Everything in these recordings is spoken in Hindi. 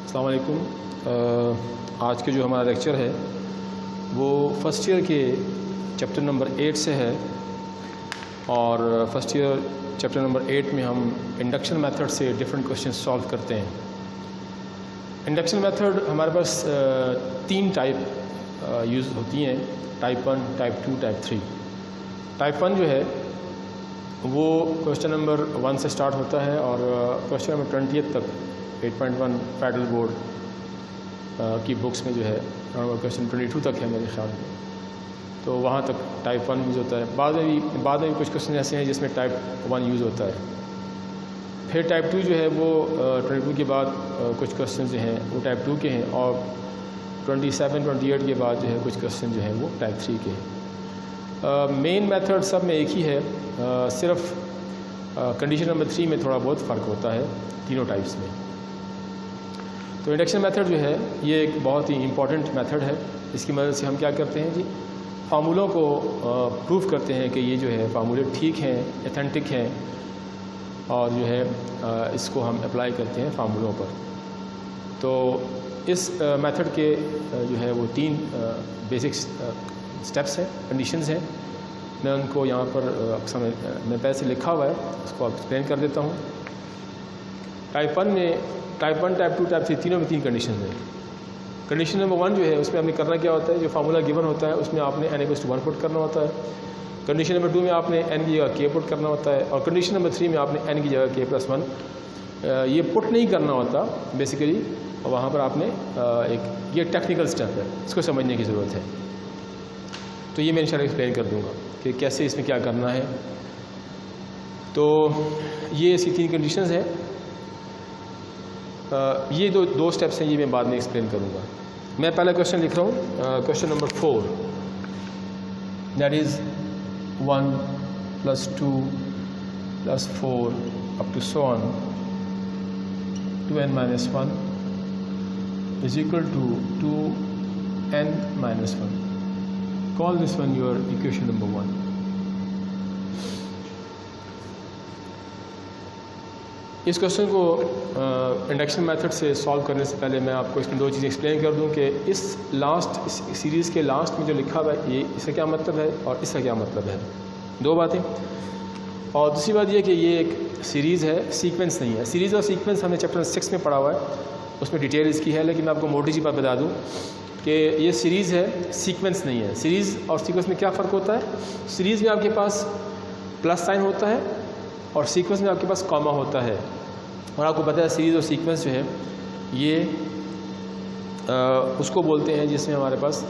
अस्सलाम वालेकुम। आज के जो हमारा लेक्चर है वो फ़र्स्ट ईयर के चैप्टर नंबर 8 से है और फर्स्ट ईयर चैप्टर नंबर 8 में हम इंडक्शन मेथड से डिफरेंट क्वेश्चन सॉल्व करते हैं। इंडक्शन मेथड हमारे पास 3 टाइप यूज़ होती हैं, टाइप 1, टाइप 2, टाइप 3। टाइप 1 जो है वो क्वेश्चन नंबर 1 से स्टार्ट होता है और क्वेश्चन नंबर 20 तक 8.1 फेडरल बोर्ड की बुक्स में जो है क्वेश्चन 22 तक है मेरे ख्याल में, तो वहाँ तक टाइप 1 यूज़ होता है। बाद में भी कुछ क्वेश्चन ऐसे हैं जिसमें टाइप 1 यूज़ होता है। फिर टाइप 2 जो है वो 22 के बाद कुछ क्वेश्चन जो हैं वो टाइप 2 के हैं और 27-28 के बाद जो है कुछ क्वेश्चन जो हैं वो टाइप 3 के हैं। मेन मेथड सब में एक ही है, सिर्फ कंडीशन नंबर 3 में थोड़ा बहुत फ़र्क होता है तीनों टाइप्स में। तो इंडक्शन मेथड जो है ये एक बहुत ही इम्पॉर्टेंट मेथड है। इसकी मदद से हम क्या करते हैं जी, फार्मूलों को प्रूव करते हैं कि ये जो है फार्मूले ठीक हैं, एथेंटिक हैं और जो है इसको हम अप्लाई करते हैं फार्मूलों पर। तो इस मेथड के जो है वो 3 बेसिक स्टेप्स हैं, कंडीशंस हैं। मैं उनको यहाँ पर मैं पहले से लिखा हुआ है, उसको एक्सप्लेन कर देता हूँ। टाइप 1 में टाइप 1, टाइप 2, टाइप 3 तीनों में 3 कंडीशन हैं। कंडीशन नंबर 1 जो है उसमें आपने करना क्या होता है, जो फार्मूला गिवन होता है उसमें आपने n=1 पुट करना होता है। कंडीशन नंबर 2 में आपने n की जगह k पुट करना होता है और कंडीशन नंबर 3 में आपने n की जगह k+1 ये पुट नहीं करना होता बेसिकली। वहाँ पर आपने ये टेक्निकल स्टेप है, इसको समझने की ज़रूरत है। तो ये मैं इंशाल्लाह एक्सप्लेन कर दूँगा कि कैसे इसमें क्या करना है। तो ये इसकी 3 कंडीशंस हैं। ये दो स्टेप्स हैं, ये मैं बाद में एक्सप्लेन करूँगा। मैं पहला क्वेश्चन लिख रहा हूँ, question number 4, that is 1 + 2 + 4 up to so on 2n-1 is equal to 2n-1. Call this one your equation number 1. इस क्वेश्चन को इंडक्शन मेथड से सॉल्व करने से पहले मैं आपको इसमें 2 चीज़ें एक्सप्लेन कर दूं कि इस सीरीज़ के लास्ट में जो लिखा हुआ है ये इसका क्या मतलब है और इसका क्या मतलब है। 2 बातें। और दूसरी बात ये कि ये एक सीरीज़ है, सीक्वेंस नहीं है। सीरीज़ और सीक्वेंस हमने चैप्टर 6 में पढ़ा हुआ है, उसमें डिटेल इसकी है, लेकिन मैं आपको मोटी सी बात बता दूँ कि ये सीरीज़ है, सीक्वेंस नहीं है। सीरीज़ और सीक्वेंस में क्या फ़र्क होता है, सीरीज़ में आपके पास प्लस साइन होता है और सीक्वेंस में आपके पास कॉमा होता है। और आपको पता है सीरीज़ और सीक्वेंस जो है ये उसको बोलते हैं जिसमें हमारे पास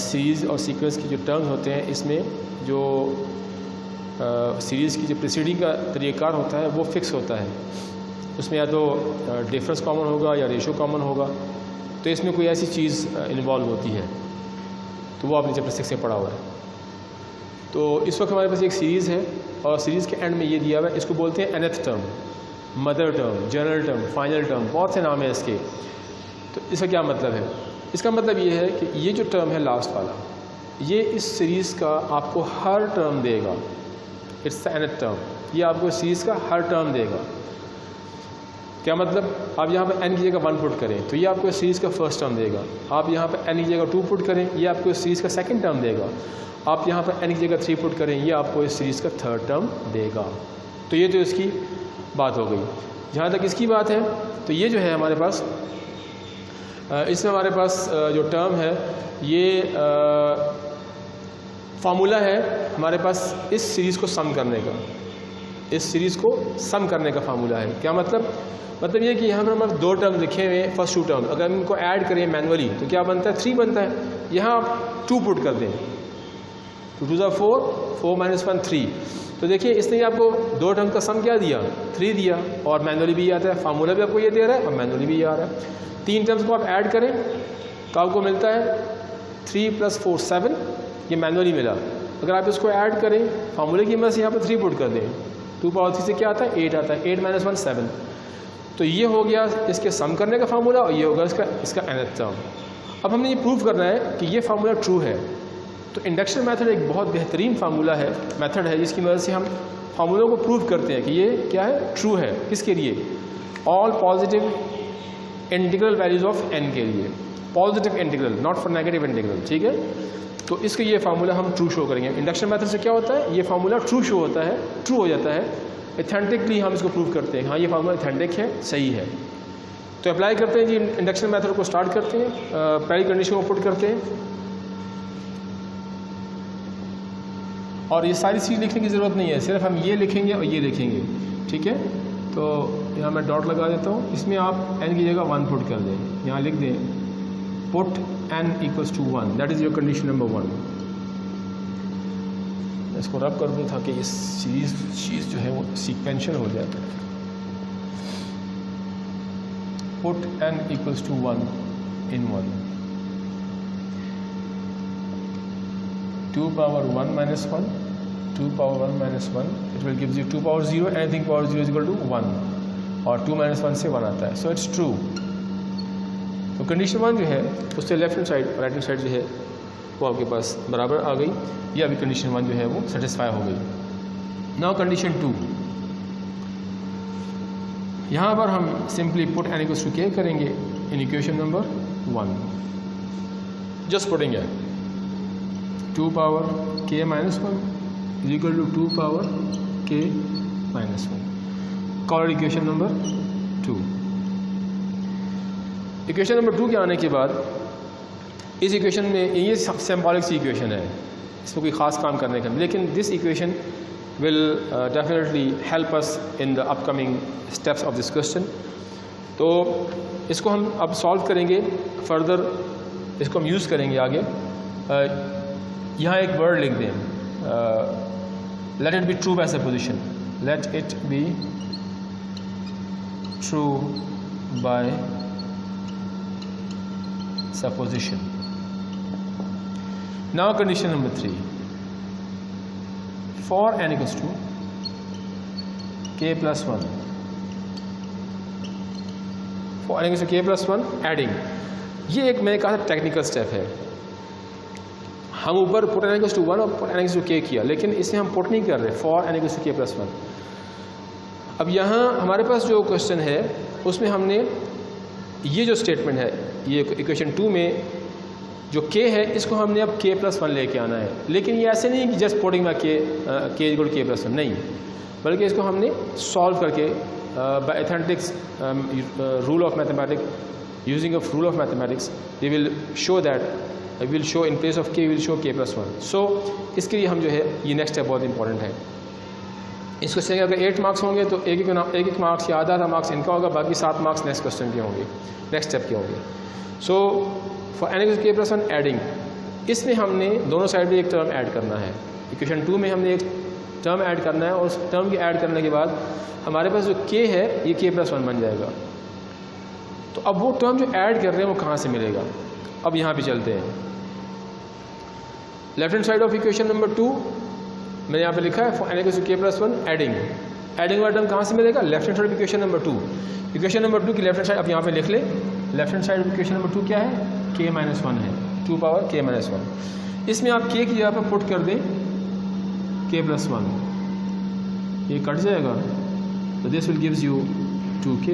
सीरीज़ और सीक्वेंस की जो टर्म्स होते हैं, इसमें जो सीरीज़ की जो प्रीसीडिंग का तरीक़ाकार होता है वो फिक्स होता है। उसमें या तो डिफरेंस कॉमन होगा या रेशो कॉमन होगा, तो इसमें कोई ऐसी चीज़ इन्वॉल्व होती है, तो वो आपने चैप्टर 6 से पढ़ा हुआ है। तो इस वक्त हमारे पास एक सीरीज़ है और सीरीज़ के एंड में ये दिया हुआ है, इसको बोलते हैं nth term, mother term, general term, final term, बहुत से नाम है इसके। तो इसका क्या मतलब है, इसका मतलब ये है कि ये जो टर्म है लास्ट वाला, ये इस सीरीज़ का आपको हर टर्म देगा। इट्स द nth टर्म, ये आपको सीरीज़ का हर टर्म देगा। क्या मतलब, आप यहाँ पर n की जगह 1 पुट करें तो ये आपको सीरीज़ का फर्स्ट टर्म देगा। आप यहाँ पर n की जगह 2 पुट करें, ये आपको सीरीज़ का सेकंड टर्म देगा। आप यहाँ पर n की जगह 3 पुट करें, ये आपको इस सीरीज़ का थर्ड टर्म देगा। तो ये तो इसकी बात हो गई। जहाँ तक इसकी बात है तो ये जो है हमारे पास इसमें हमारे पास जो टर्म है ये फार्मूला है हमारे पास इस सीरीज़ को सम करने का, इस सीरीज़ को सम करने का फार्मूला है। क्या मतलब ये कि यहाँ पर हमारे 2 टर्म लिखे हुए हैं, फर्स्ट 2 टर्म, अगर हम इनको ऐड करें मैनुअली तो क्या बनता है, 3 बनता है। यहाँ आप 2 पुट कर दें, 2 × 4, 4 - 1 3। तो देखिए इसने आपको 2 टर्म का सम क्या दिया, 3 दिया, और मैनुअली भी आता है, फार्मूला भी आपको ये दे रहा है और मैनुअली भी ये आ रहा है। 3 टर्म्स को आप ऐड करें तो आपको मिलता है 3 + 4 7, ये मैनुअली मिला। अगर आप इसको ऐड करें फार्मूले की मदद से यहाँ पर 3 पुट कर दें, 2 पावर 3 से क्या आता है, 8 आता है, 8 - 1 7। तो ये हो गया इसके सम करने का फार्मूला और ये होगा इसका nth टर्म। अब हमने ये प्रूव करना है कि ये फार्मूला ट्रू है। तो इंडक्शन मेथड एक बहुत बेहतरीन फार्मूला है, मेथड है, जिसकी मदद से हम फार्मूलों को प्रूव करते हैं कि ये क्या है, ट्रू है। किसके लिए, all positive integral values of n के लिए, positive integral, not for negative integral, ठीक है। तो इसके ये फार्मूला हम ट्रू शो करेंगे। इंडक्शन मेथड से क्या होता है, ये फार्मूला ट्रू शो होता है, ट्रू हो जाता है, एथेंटिकली हम इसको प्रूव करते हैं, हाँ ये फार्मूला एथेंटिक है, सही है। तो अप्लाई करते हैं जी, इंडक्शन मेथड को स्टार्ट करते हैं, पहली कंडीशन को पुट करते हैं, और ये सारी चीज़ लिखने की ज़रूरत नहीं है, सिर्फ हम ये लिखेंगे और ये लिखेंगे, ठीक है। तो यहाँ मैं डॉट लगा देता हूँ, इसमें आप n की जगह 1 पुट कर दें, यहाँ लिख दें put n equals to 1, that is your condition number 1। इसको रब कर दूँ ताकि इस चीज़ जो है वो सीक्वेंशियल हो जाए। Put n equals to 1 in 1, 2 power 1 minus 1, 2 power 1 minus 1, it will gives you 2 power 0, anything power 0 is equal to 1, और 2 minus 1 से 1 आता है, so it's true। तो कंडीशन 1 जो है उससे left hand side right hand side जो है वो आपके पास बराबर आ गई, ये अभी कंडीशन 1 जो है वो सेटिस्फाई हो गई। नाउ कंडीशन 2, यहाँ पर हम simply put n equals to k करेंगे in equation number 1, just putting है 2 power k minus 1 is equal to 2 power k minus 1, called equation number 2। Equation number 2 के आने के बाद इस इक्वेशन में ये सिंबॉलिक सी इक्वेशन है, इसमें कोई ख़ास काम करने का, लेकिन this equation will definitely help us in the upcoming steps of this question. तो इसको हम अब सॉल्व करेंगे, फर्दर इसको हम यूज़ करेंगे आगे। यहाँ एक वर्ड लिख दें, let it be true by supposition, let it be true by supposition. Now condition number 3, for n equals to k plus 1, for n equals to k plus 1 adding, ये एक मैंने कहा था टेक्निकल स्टेप है। हम ऊपर पुट n इक्वल्स टू 1 और put n equals to k किया, लेकिन इसे हम पुट नहीं कर रहे, for n equals to k plus 1। अब यहाँ हमारे पास जो क्वेश्चन है उसमें हमने ये जो स्टेटमेंट है, ये इक्वेशन 2 में जो k है इसको हमने अब k प्लस 1 लेके आना है, लेकिन ये ऐसे नहीं कि just putting by k equal k plus 1, नहीं, बल्कि इसको हमने सॉल्व करके by authentics rule of mathematics, using of rule of mathematics, we will show that will show in place of k will show k plus 1। So इसके लिए हम जो है ये नेक्स्ट स्टेप बहुत इंपॉर्टेंट है। इसको से अगर 8 मार्क्स होंगे तो एक मार्क्स या आधा मार्क्स इनका होगा, बाकी 7 मार्क्स नेक्स्ट क्वेश्चन के होंगे, नेक्स्ट स्टेप के होंगे। So for n equals to k plus 1 adding, इसमें हमने दोनों साइड में एक टर्म ऐड करना है। इक्वेशन 2 में हमने एक टर्म ऐड करना है, और उस टर्म के ऐड करने के बाद हमारे पास जो k है ये k प्लस 1 बन जाएगा। तो अब वो टर्म जो ऐड कर रहे हैं वो कहाँ से मिलेगा, अब यहाँ पे चलते हैं। Left hand side of equation number 2 मैंने यहाँ पे लिखा है for n equals to k plus 1 adding, adding वाला टर्म कहाँ से मिलेगा, left hand side of equation number 2। Equation number 2 की लेफ्ट हैंड साइड आप यहाँ पे लिख ले, left hand side of equation number 2 क्या है, k माइनस 1 है, 2 पावर k माइनस 1। इसमें आप k की जगह पर पुट कर दें k प्लस 1, ये कट जाएगा, तो this will gives you 2k।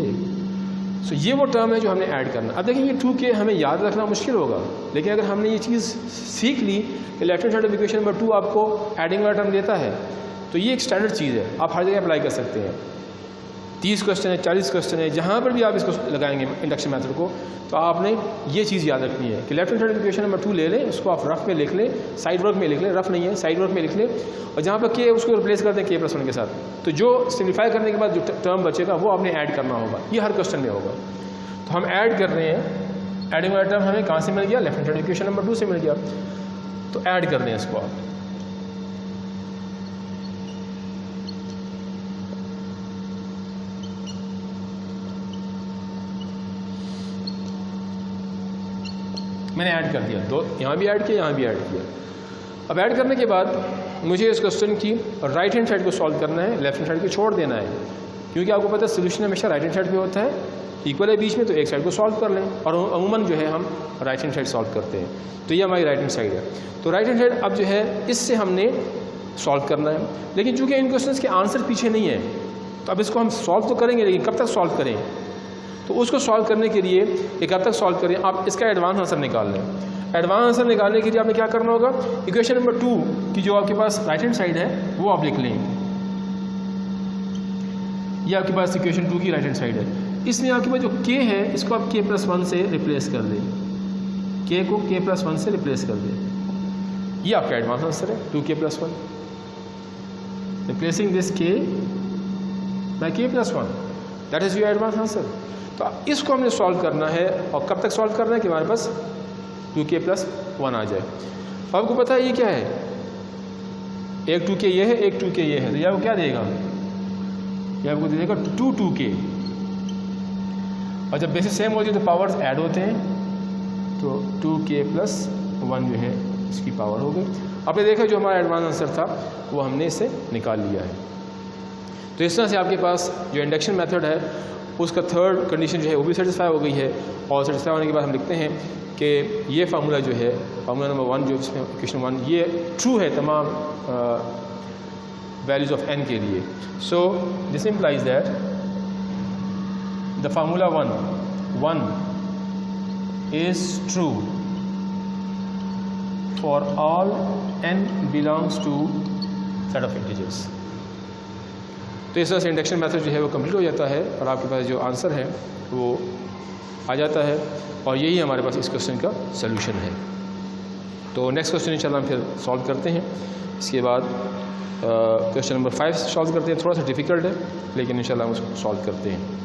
सो ये वो टर्म है जो हमने ऐड करना। अब देखिए ये 2k हमें याद रखना मुश्किल होगा, लेकिन अगर हमने ये चीज़ सीख ली कि left hand side of equation number 2 आपको एडिंग वाला टर्म देता है, तो ये एक स्टैंडर्ड चीज़ है, आप हर जगह अप्लाई कर सकते हैं। 30 क्वेश्चन है, 40 क्वेश्चन है, जहाँ पर भी आप इसको लगाएंगे इंडक्शन मेथड को, तो आपने ये चीज़ याद रखनी है कि left hand side equation number 2 ले लें, उसको आप रफ में लिख लें, साइड वर्क में लिख लें, रफ नहीं है साइड वर्क में लिख लें, और जहाँ पर k उसको रिप्लेस कर दें k प्लस 1 के साथ। तो जो सिम्प्लीफाई करने के बाद जो टर्म बचेगा वो आपने ऐड करना होगा, ये हर क्वेश्चन में होगा। तो हम ऐड कर रहे हैं, एडिंग वाला टर्म हमें कहाँ से मिल गया, left hand side equation number 2 से मिल गया, तो ऐड कर दें इसको आप। मैंने ऐड कर दिया, दो यहाँ भी ऐड किया, यहाँ भी ऐड किया। अब ऐड करने के बाद मुझे इस क्वेश्चन की राइट हैंड साइड को सॉल्व करना है, लेफ्ट हैंड साइड को छोड़ देना है, क्योंकि आपको पता है सोल्यूशन हमेशा राइट हैंड साइड पे होता है, इक्वल है बीच में, तो एक साइड को सॉल्व कर लें, और अमूमन जो है हम राइट हैंड साइड सॉल्व करते हैं। तो ये हमारी राइट हैंड साइड है। तो राइट हैंड साइड अब जो है इससे हमने सॉल्व करना है, लेकिन चूँकि इन क्वेश्चन के आंसर पीछे नहीं है, तो अब इसको हम सॉल्व तो करेंगे, लेकिन कब तक सॉल्व करें, तो उसको सॉल्व करने के लिए ये कब तक सॉल्व करें, आप इसका एडवांस आंसर निकाल लें। एडवांस आंसर निकालने के लिए आपने क्या करना होगा, इक्वेशन नंबर 2 की जो आपके पास राइट हैंड साइड है वो आप लिख लें। ये आपके पास इक्वेशन 2 की राइट हैंड साइड है। इसमें आपके पास जो k है इसको आप k+1 से रिप्लेस कर दें, k को k+1 से रिप्लेस कर दें। ये आपका एडवांस आंसर है 2k+1, replacing this k by k+1, that is your advance answer. तो इसको हमने सॉल्व करना है और कब तक सॉल्व करना है कि हमारे पास 2k+1 आ जाए। आपको पता है ये क्या है, एक 2k ये है, एक 2k ये है, तो ये आपको क्या देगा, ये आपको दे देगा 2k। और जब बेसिस सेम होती है तो पावर्स ऐड होते हैं, तो 2k+1 जो है इसकी पावर हो गई। आपने देखा जो हमारा एडवांस आंसर था वो हमने इसे निकाल लिया है। तो इस तरह से आपके पास जो इंडक्शन मेथड है उसका थर्ड कंडीशन जो है वो भी सेटिस्फाई हो गई है। और सेटिस्फाई होने के बाद हम लिखते हैं कि ये फार्मूला जो है, फार्मूला नंबर 1 जो इसमें इक्वेशन 1, ये ट्रू है तमाम वैल्यूज़ ऑफ n के लिए। So this implies that the formula 1 is true for all n belongs to set of integers। तो इस तरह से इंडक्शन मेथड जो है वो कंप्लीट हो जाता है और आपके पास जो आंसर है वो आ जाता है, और यही हमारे पास इस क्वेश्चन का सलूशन है। तो नेक्स्ट क्वेश्चन इंशाल्लाह हम फिर सॉल्व करते हैं। इसके बाद क्वेश्चन नंबर 5 सॉल्व करते हैं, थोड़ा सा डिफ़िकल्ट है लेकिन इंशाल्लाह हम उसको सॉल्व करते हैं।